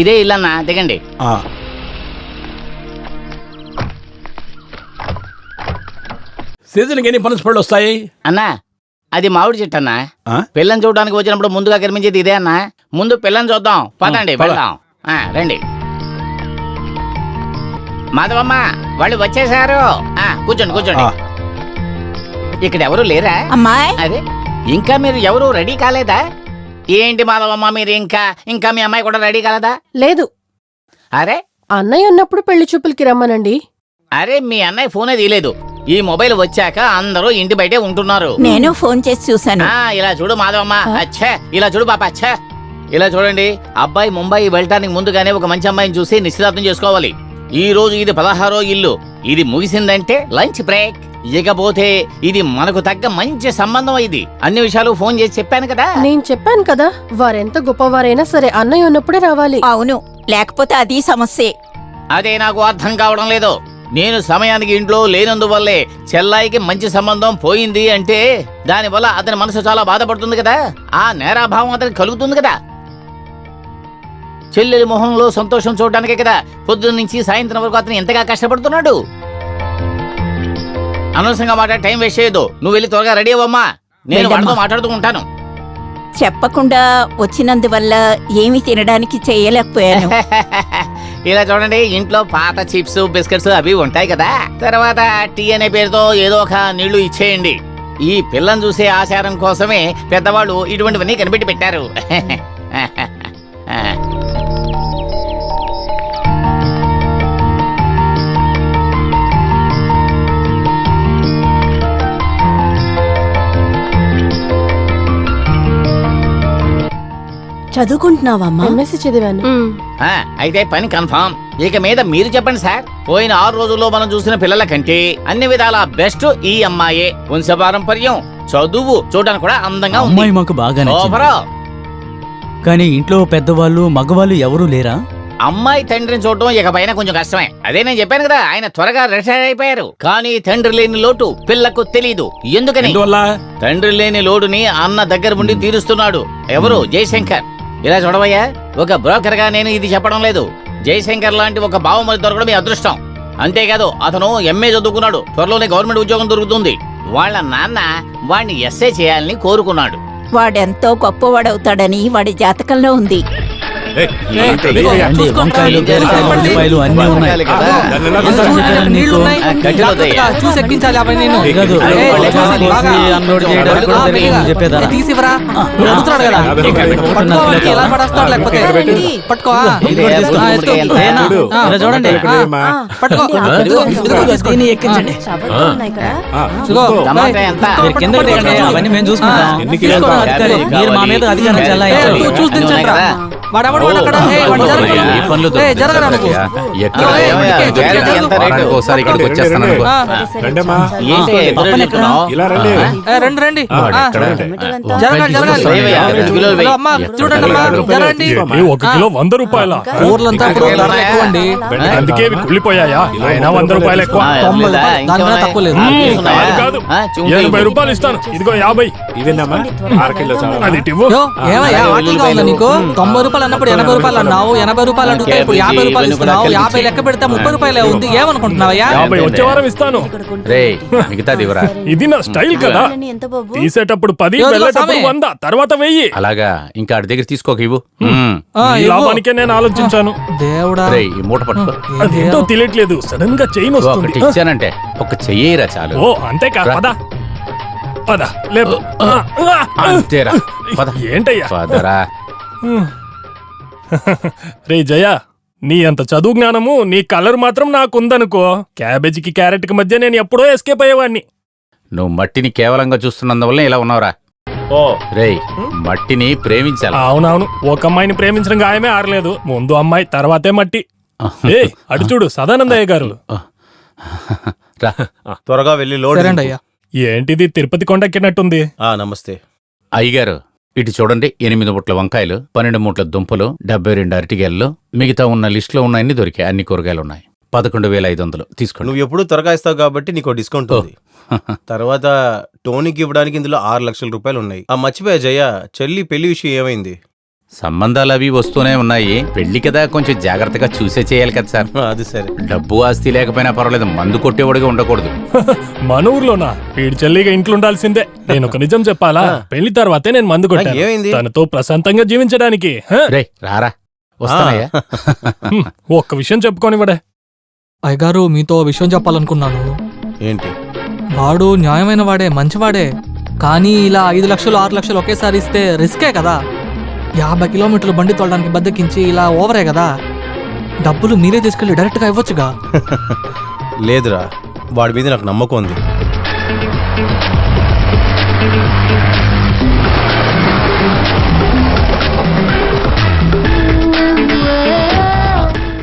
ఇదే ఇల్లన్నా, దిగండి. సీజన్కి ఎన్ని పనసపళ్ళు వస్తాయి అన్నా అది మామిడి చెట్టు అన్నా. పిల్లని చూడడానికి వచ్చినప్పుడు ముందుగా కనిపించేది ఇదే అన్నా. ముందు పిల్లని చూద్దాం, పదండి వెళ్దాం. రండి మాధవమ్మ, వాళ్ళు వచ్చేసారు. కూర్చోండి కూర్చోండి. ఇక్కడ ఎవరు లేరా అమ్మాయి? అదే ఇంకా మీరు ఎవరు రెడీ కాలేదా? ఏంటి మాధవమ్మ, మీరు ఇంకా మీ అమ్మాయి కూడా రెడీ కాలేదా? లేదు. అరే అన్నయ్య ఉన్నప్పుడు పెళ్లి చూపులకి రమ్మనండి. అరే మీ అన్నయ్య ఫోనే తీయలేదు. ఈ మొబైల్ వచ్చాక అందరూ ఇంటి బయటే ఉంటున్నారు. నేను ఫోన్ చేసి చూశాను. ఇలా చూడు మాధవమ్మ, అచ్చా ఇలా చూడు పాప, అచ్చా ఇలా చూడండి. అబ్బాయి ముంబై వెళ్ళటానికి ముందుగానే ఒక మంచి అమ్మాయిని చూసి నిశ్చితార్థం చేసుకోవాలి. ఈ రోజు ఇది 16వ ఇల్లు. ఇది ముగిసిందంటే లంచ్ బ్రేక్. ఇకపోతే ఇది మనకు తగ్గ మంచి సంబంధం. ఇది అన్ని విషయాలు ఫోన్ చేసి చెప్పాను కదా. నేను చెప్పాను కదా, వారెంత గొప్పవారైనా సరే అన్నయ్య ఉన్నప్పుడే రావాలి. అవును, లేకపోతే అది సమస్యే. అదే నాకు అర్థం కావడం లేదు. నేను సమయానికి ఇంట్లో లేనందువల్లే చెల్లాయికి మంచి సంబంధం పోయింది అంటే దానివల్ల అతని మనసు చాలా బాధపడుతుంది కదా. ఆ నేరాభావం అతనికి కలుగుతుంది కదా. చెల్లెలి మొహంలో సంతోషం చూడడానికే కదా పొద్దున్న నుంచి సాయంత్రం వరకు అతను ఎంతగా కష్టపడుతున్నాడు. అనవసరంగా మాట టైం వేస్ట్ చేయదు. నువ్వు వెళ్ళి త్వరగా రెడీ అవ్వమ్మా, నేను వాడితో మాట్లాడుతూ ఉంటాను. చెప్పకుండా వచ్చినందువల్ల ఏమి తినడానికి చేయలేకపోయాను. ఇలా చూడండి, ఇంట్లో పాత చిప్స్ బిస్కెట్స్ అవి ఉంటాయి కదా. తర్వాత టీ అనే పేరుతో ఏదో ఒక నీళ్లు ఇచ్చేయండి. ఈ పిల్లని చూసే ఆచారం కోసమే పెద్దవాళ్ళు ఇటువంటివన్నీ కనిపెట్టి పెట్టారు. చదువుకుంటున్నావమ్మా? ఎంఎస్సీ చదివాను. అయితే పని కన్ఫర్మ్. ఇక మీద మీరు చెప్పండి సార్. పోయిన 6 రోజుల్లో మనం చూసిన పిల్లల కంటే అన్ని విధాల బెస్ట్ ఈ అమ్మాయే. వంశపారంపర్యం, చదువు చూడడానికి కూడా అందంగా ఉంది. అమ్మాయి మాకు బాగా సూపర్. కానీ ఇంట్లో పెద్దవాళ్ళు మగవాళ్ళు ఎవరూ లేరా? అమ్మాయి తండ్రిని చూడటం ఇక పైన కొంచెం కష్టమే. అదే నేను చెప్పాను కదా, ఆయన త్వరగా రిటైర్ అయిపోయారు. కానీ తండ్రి లేని లోటు పిల్లకు తెలీదు. ఎందుకని? తండ్రి లేని లోటుని అన్న దగ్గర ఉండి తీరుస్తున్నాడు. ఎవరు? జయశంకర్. ఇలా చూడవయ్యా, ఒక బ్రోకర్ గా నేను ఇది చెప్పడం లేదు. జయశంకర్ లాంటి ఒక బావమరి దొరకడం మీ అదృష్టం. అంతేకాదు, అతను ఎంఏ చదువుకున్నాడు. త్వరలోనే గవర్నమెంట్ ఉద్యోగం దొరుకుతుంది. వాళ్ళ నాన్న వాడిని ఎస్ఏ చేయాలని కోరుకున్నాడు. వాడెంతో గొప్పవాడవుతాడని వాడి జాతకంలో ఉంది. వంకాయలు, బీరకాయలు, ఉల్లిపాయలు అన్నీ ఉన్నాయి. అన్లోడ్ చేయడానికి కూడా జరిగింది చెప్పేదారా? చూడండి, కిందకి దిగండి, అవన్నీ మేము చూసుకుంటాం. మీరు మా మీద అధికారం చెల్లాయి. కిలో 100 రూపాయల కూరలంతా అందుకే కుళ్ళిపోయాయా? 100 రూపాయలు ఎక్కువ. 80 రూపాయలు ఇస్తాను. ఇదిగో 50. ఇదేనమ్మా అది నీకు 90 రూపాయలు అన్నప్పుడు 80 రూపాయలు అన్నావు. 80 రూపాయలు అంటే ఇప్పుడు 50 రూపాయలు ఇస్తున్నావు. 50 లెక్క పెడితే 30 రూపాయలే ఉంది. ఏమనుకుంటున్నావయ్యా? 50 వచ్చే వారం ఇస్తాను. ఇది నా స్టైల్ కదా. తీసేటప్పుడు 10, వెళ్ళేటప్పుడు 100, తర్వాత 1000. అలాగా? ఇంకా ఆడి దగ్గర తీసుకోక ఇవ్వు. లాభానికే నేను ఆలోచించాను. దేవుడా, మూట పట్టుకో. అదేంటో తెలియట్లేదు, సడన్ గా చైన్ వస్తుంది. ఇచ్చానంటే ఒక చెయ్యరా చాలు. ఓ అంతే కాదా? పద లేపు. అంతేరా, ఏంటయ్యా పదరా. రే జయ, నీ అంత చదువు జ్ఞానము, నీ కలర్ మాత్రం నాకుందనుకో. క్యాబేజీకి క్యారెట్ కి మధ్య నేను ఎప్పుడో ఎస్కేప్ అయ్యేవాడిని. నువ్వు మట్టిని కేవలంగా చూస్తున్నందువల్ల ఇలా ఉన్నావురా. ఓ రేయ్, మట్టిని ప్రేమించాలి. అవునవును, ఒక అమ్మాయిని ప్రేమించడం గాయమే ఆరలేదు. ముందు అమ్మాయి, తర్వాతే మట్టి. ఏ అటు చూడు, సదానందయ్య గారు. త్వరగా వెళ్ళి లోడ్. ఏంటిది, తిరుపతి కొండెక్కినట్టుంది. నమస్తే అయ్యగారు. ఇటు చూడండి, 8 మూట్ల వంకాయలు, 12 మూట్ల దుంపలు, 72 అరటికాయలు, మిగతా ఉన్న లిస్ట్ లో ఉన్న అన్ని దొరికాయి. అన్ని కూరగాయలు ఉన్నాయి. 11,500 తీసుకోండి. నువ్వు ఎప్పుడు త్వరగా ఇస్తావు కాబట్టి నీకు డిస్కౌంట్ ఉంది. తర్వాత టోనీకి ఇవ్వడానికి ఇందులో 6 లక్షల రూపాయలు ఉన్నాయి. మర్చిపోయా జయ, చెల్లి పెళ్లి విషయం ఏమైంది? సంబంధాలు అవి వస్తూనే ఉన్నాయి. పెళ్లి కదా, కొంచెం జాగ్రత్తగా చూసే చేయాలి కదా సార్. అది సరే. డబ్బు ఆస్తి లేకపోయినా పర్వాలేదు, మందు కొట్టేవాడిగా ఉండకూడదు. మన ఊర్లోనా? వీడి చెల్లిగా ఇంట్లో ఉండాల్సిందే. నేను ఒక నిజం చెప్పాలా? పెళ్లి తర్వాతే నేను మందు కొట్టాను, ఏమైంది? తనతో ప్రశాంతంగా జీవించడానికి. రేయ్ రారా, వస్తానయ్యా. ఒక్క విషయం చెప్పుకోనివ్వడే. అయ్యగారు, మీతో విషయం చెప్పాలనుకున్నాను. ఏంటి? వాడు న్యాయమైన వాడే, మంచివాడే. కానీ ఇలా 5 లక్షలు 6 లక్షలు ఒకేసారి ఇస్తే రిస్కే కదా. 50 కిలోమీటర్లు బండి తోలడానికి బద్దకించి ఇలా ఓవరే కదా. డబ్బులు మీరే తీసుకెళ్లి డైరెక్ట్గా ఇవ్వచ్చుగా. లేదురా, వాడి మీద నాకు నమ్మకం ఉంది.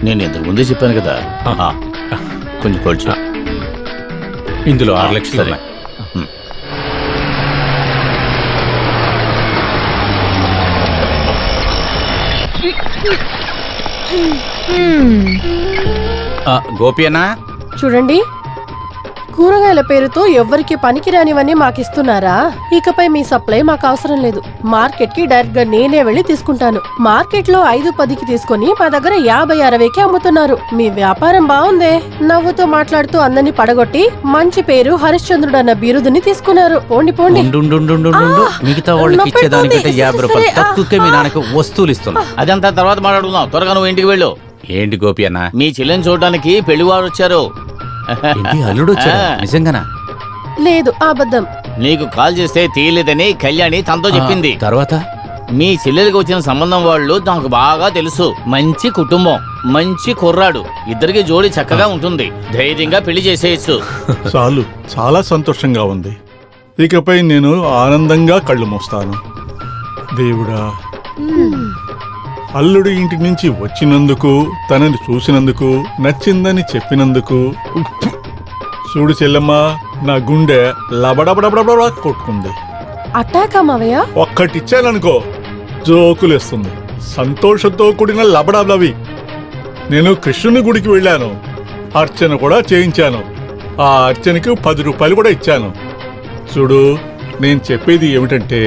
నేను ఇంతకు ముందే చెప్పాను కదా. కొంచెం కొల్చు. ఇందులో 6 లక్షలు సరే. ఉన్నాయి. గోపి అన్నా, చూడండి, కూరగాయల పేరుతో ఎవ్వరికి పనికిరానివన్నీ మాకిస్తున్నారా? ఇకపై మీ సప్లై మాకు అవసరం లేదు. మార్కెట్ కి డైరెక్ట్ గా నేనే వెళ్లి తీసుకుంటాను. మార్కెట్ లో 5-10కి తీసుకుని మా దగ్గర 50-60కి అమ్ముతున్నారు. మీ వ్యాపారం బాగుందే. నవ్వుతో మాట్లాడుతూ అందరినీ పడగొట్టి మంచి పేరు హరిశ్చంద్రుడు అన్న బిరుదుని తీసుకున్నారు. పోండి పోండి. మిగతా వాళ్ళకి నొప్పి ఇచ్చేదానికంటే అవుతుంది. 50 రూపాయలు సరే, తక్కువకే మీ నాన్నకి వస్తువులు ఇస్తున్నా. అదంతా తర్వాత మాట్లాడుకుందాం. త్వరగా నువ్వు ఇంటికి వెళ్ళు. ఏంటి గోపి అన్నా? మీ చెల్లెని చూడడానికి పెళ్లివారు వచ్చారు. ఏంటి, అల్లుడు వచ్చాడా? నిజంగానా? లేదు, అబద్ధం. నీకు కాల్ చేస్తే తీయలేదని కళ్యాణి తనతో చెప్పింది. తర్వాత మీ చెల్లెలికి వచ్చిన సంబంధం వాళ్ళు నాకు బాగా తెలుసు. మంచి కుటుంబం, మంచి కుర్రాడు, ఇద్దరికి జోడి చక్కగా ఉంటుంది. ధైర్యంగా పెళ్లి చేసేయచ్చు. చాలు, చాలా సంతోషంగా ఉంది. ఇకపై నేను ఆనందంగా కళ్ళు మూస్తాను. దేవుడా, అల్లుడు ఇంటి నుంచి వచ్చినందుకు, తనని చూసినందుకు, నచ్చిందని చెప్పినందుకు. చూడు చెల్లెమ్మ, నా గుండె లబడబడబడబడ కొట్టుకుంది. అట్టాకా మావయ్య? ఒక్కటిచ్చాననుకో జోకులేస్తుంది. సంతోషంతో కూడిన లబడబలవి. నేను కృష్ణుని గుడికి వెళ్ళాను, అర్చన కూడా చేయించాను. ఆ అర్చనకి 10 రూపాయలు కూడా ఇచ్చాను. చూడు, నేను చెప్పేది ఏమిటంటే,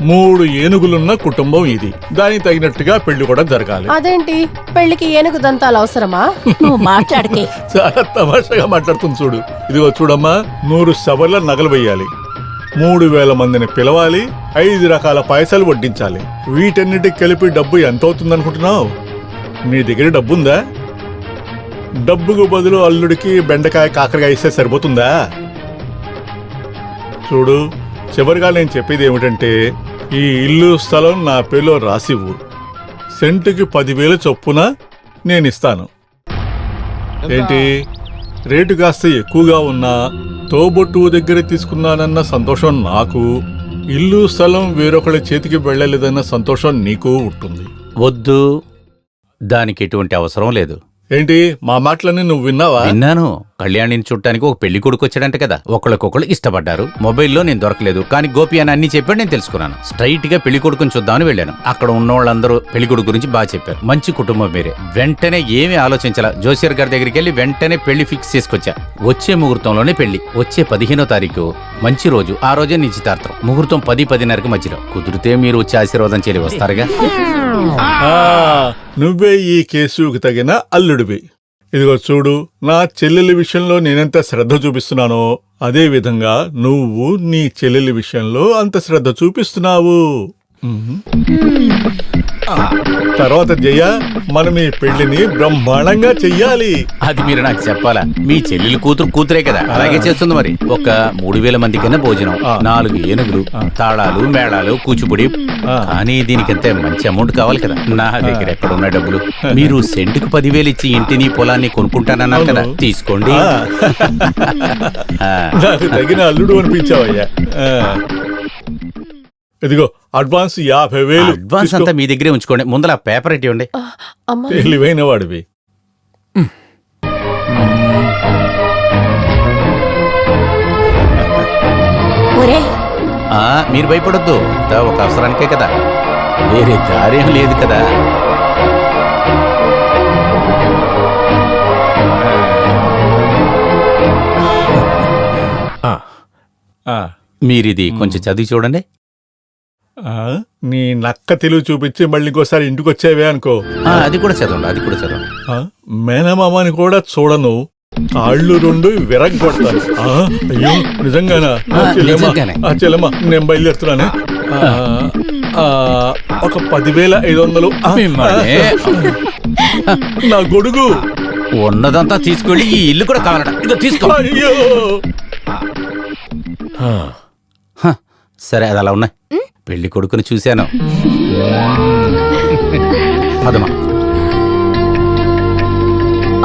3 ఏనుగులున్న కుటుంబం ఇది. దానికి తగినట్టుగా పెళ్లి కూడా జరగాలి. అదేంటి, పెళ్లికి ఏనుగు దంతాలు అవసరమా? నువ్వు మాట్లాడకే. చాలా తమాషాగా మాట్లాడుతుంది చూడు. ఇదిగో చూడమ్మా, 100 సవర్ల నగలు వెయ్యాలి, 3000 మందిని పిలవాలి, 5 రకాల పాయసాలు వడ్డించాలి. వీటన్నిటికి కలిపి డబ్బు ఎంత అవుతుంది అనుకుంటున్నావు? నీ దగ్గర డబ్బుందా? డబ్బుకు బదులు అల్లుడికి బెండకాయ కాకరకాయ ఇస్తే సరిపోతుందా? చూడు, చివరిగా నేను చెప్పేది ఏమిటంటే, ఈ ఇల్లు స్థలం నా పేరులో రాసివ్వు. సెంటుకి 10,000 చొప్పున నేనిస్తాను. ఏంటి, రేటు కాస్త ఎక్కువగా ఉన్నా తోబొట్టువు దగ్గర తీసుకున్నానన్న సంతోషం నాకు, ఇల్లు స్థలం వేరొకళ్ళ చేతికి వెళ్ళలేదన్న సంతోషం నీకు ఉంటుంది. వద్దు, దానికి ఎటువంటి అవసరం లేదు. ఏంటి, మా మాటలన్నీ నువ్వు విన్నావా? విన్నాను. కళ్యాణిని చుట్టానికి ఒక పెళ్లి కొడుకు వచ్చాడంట కదా. ఒకళ్ళకొకళ్ళు ఇష్టపడ్డారు. మొబైల్లో నేను దొరకలేదు, కానీ గోపి అని అన్ని చెప్పాడు. నేను తెలుసుకున్నాను. స్ట్రైట్ గా పెళ్లి కొడుకుని చూద్దామని వెళ్ళాను. అక్కడ ఉన్న వాళ్ళందరూ పెళ్లి కొడుకు గురించి బాగా చెప్పారు. మంచి కుటుంబం మీరే. వెంటనే ఏమీ ఆలోచించాల, జోసియర్ గారి దగ్గరికి వెళ్ళి వెంటనే పెళ్లి ఫిక్స్ చేసుకొచ్చా. వచ్చే ముహూర్తంలోనే పెళ్లి. వచ్చే 15వ తారీఖు మంచి రోజు. ఆ రోజే నిశ్చితార్థం. ముహూర్తం 10-10:30 మధ్యలో. కుదిరితే మీరు వచ్చి ఆశీర్వాదం చేరి వస్తారుగా. నువ్వే ఈ కేసుకు తగిన అల్లుడివి. ఇదిగో చూడు, నా చెల్లెలి విషయంలో నేనెంత శ్రద్ధ చూపిస్తున్నానో అదే విధంగా నువ్వు నీ చెల్లెలి విషయంలో అంత శ్రద్ధ చూపిస్తున్నావు. తర్వాత జయ, మనం ఈ పెళ్లిని బ్రహ్మాండంగా చెయ్యాలి. అది మీరు నాకు చెప్పాలా? మీ చెల్లెలు కూతురే కదా, అలాగే చేస్తుంది. మరి ఒక 3000 మంది కన్నా భోజనం, 4 ఏనుగులు, తాళాలు, మేళాలు, కూచిపూడి. కానీ దీనికంతే మంచి అమౌంట్ కావాలి కదా. నా దగ్గర ఎక్కడ ఉన్నాయి డబ్బులు? మీరు సెంటుకు 10,000 ఇచ్చి ఇంటిని పొలాన్ని కొనుక్కుంటానన్నారు కదా, తీసుకోండి. నాకు తగిన అల్లుడు అనిపించావయ్యా. ఇదిగో అడ్వాన్స్ 50,000. అడ్వాన్స్ అంతా మీ దగ్గరే ఉంచుకోండి. ముందర పేపర్ ఇవ్వండి. తెలివైన వాడివి. ఒరే, మీరు భయపడొద్దు, అంతా ఒక అవసరానికే కదా, వేరే దారేం లేదు కదా. మీరిది కొంచెం చదివి చూడండి. ఆ, నీ నక్క తెలివి చూపించి మళ్ళీ ఇంకోసారి ఇంటికి వచ్చేవే అనుకో. అది కూడా చదవండి, అది కూడా చదవండి. ఆ, మేనమామని కూడా చూడను, కాళ్ళు రెండు విరగ్గొడతాను. ఆ, అయ్యో నిజంగానా? నిజంగానే. చెల్లెమ్మ నేను బయలుదేరుతున్నాను. ఒక 10,500. మిమ్మల్ని నా గొడుగు. ఉన్నదంతా తీసుకెళ్ళి ఈ ఇల్లు కూడా కావాలట. ఇదో తీసుకో. అయ్యో హ, సరే అది అలా ఉన్నాయి. పెళ్లి కొడుకుని చూశాను. పదమా.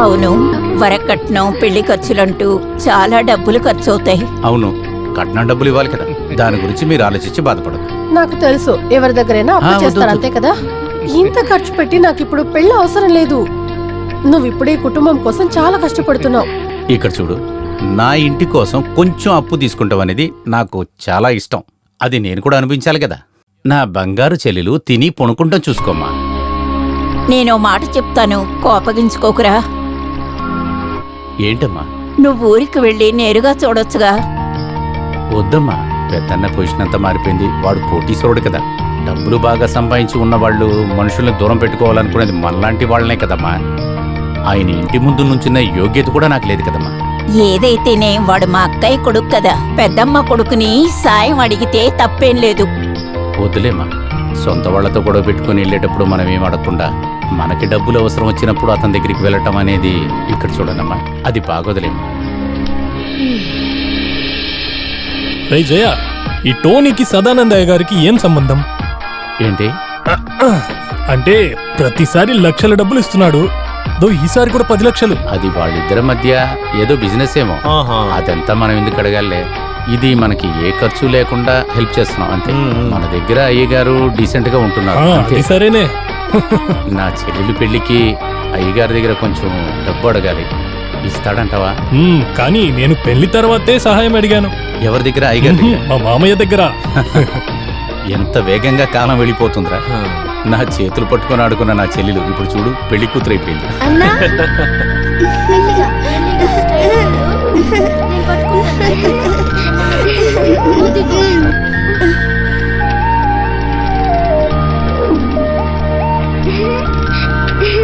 అవును, వరకట్నం పెళ్లి ఖర్చులంటూ చాలా డబ్బులు ఖర్చు అవుతాయి. అవును, కట్నం డబ్బులు ఇవ్వాలి కదా, దాని గురించి మీరు ఆలోచించి బాధపడదు. నాకు తెలుసు, ఎవరి దగ్గరైనా అప్పు వద్దు, చేస్తారు, వద్దు. అంతే కదా. ఇంత ఖర్చు పెట్టి నాకు ఇప్పుడు పెళ్లి అవసరం లేదు. నువ్వు ఇప్పుడే కుటుంబం కోసం చాలా కష్టపడుతున్నావు. ఇక్కడ చూడు, నా ఇంటి కోసం కొంచెం అప్పు తీసుకుంటాం అనేది నాకు చాలా ఇష్టం. అది నేను కూడా అనిపించాలి కదా. నా బంగారు చెల్లెలు తిని పొనుకుంటాం చూసుకోమ్మా. నేనో మాట చెప్తాను, కోపగించుకోకురా. ఏంటమ్మా? నువ్వు ఊరికి వెళ్ళి నేరుగా చూడొచ్చుగా. వద్దమ్మా, పెద్దన్న పొజిషన్ అంతా మారిపోయింది. వాడు కోటీశ్వరుడు కదా. డబ్బులు బాగా సంపాదించి ఉన్నవాళ్ళు మనుషుల్ని దూరం పెట్టుకోవాలనుకునేది మనలాంటి వాళ్ళనే కదమ్మా. ఆయన ఇంటి ముందు నుంచున్న యోగ్యత కూడా నాకు లేదు కదమ్మా. ఏదైతేనే వాడు మా అక్కయ్య కొడుకు కదా, పెద్దమ్మ కొడుకుని సాయం అడిగితే తప్పేం లేదు. వద్దులేమ్మా, సొంత వాళ్లతో గొడవ పెట్టుకుని వెళ్ళేటప్పుడు మనం ఏం అడగకుండా మనకి డబ్బులు అవసరం వచ్చినప్పుడు అతని దగ్గరికి వెళ్ళటం అనేది ఇక్కడ చూడనమ్మా, అది బాగోదులేమ్మా. రే జయ, ఈ టోనీకి సదానందయ్య గారికి ఏం సంబంధం? ఏంటి? అంటే ప్రతిసారి లక్షల డబ్బులు ఇస్తున్నాడు, ఈసారి కూడా 10 లక్షలు. అది వాళ్ళిద్దరి మధ్య ఏదో బిజినెస్ ఏమో. అదంతా మనం ఎందుకు అడగాలే. ఇది మనకి ఏ ఖర్చు లేకుండా హెల్ప్ చేస్తున్నాం అంతే. మన దగ్గర అయ్యగారు డీసెంట్ గా ఉంటున్నారు అంతే. సరేనే. నా చెల్లెలు పెళ్లికి అయ్యగారి దగ్గర కొంచెం డబ్బు అడగాలి, ఇస్తాడంటావా? కానీ నేను పెళ్లి తర్వాతే సహాయం అడిగాను. ఎవరి దగ్గర? అయ్యగారి దగ్గర. మా మామయ్య దగ్గర. ఎంత వేగంగా కాలం వెళ్ళిపోతుందిరా. నా చేతులు పట్టుకొని ఆడుకున్న నా చెల్లెలు ఇప్పుడు చూడు పెళ్లి కూతురు అయిపోయింది. అన్నా మెల్లిగా మెల్లిగా నేను పట్టుకుంటాను.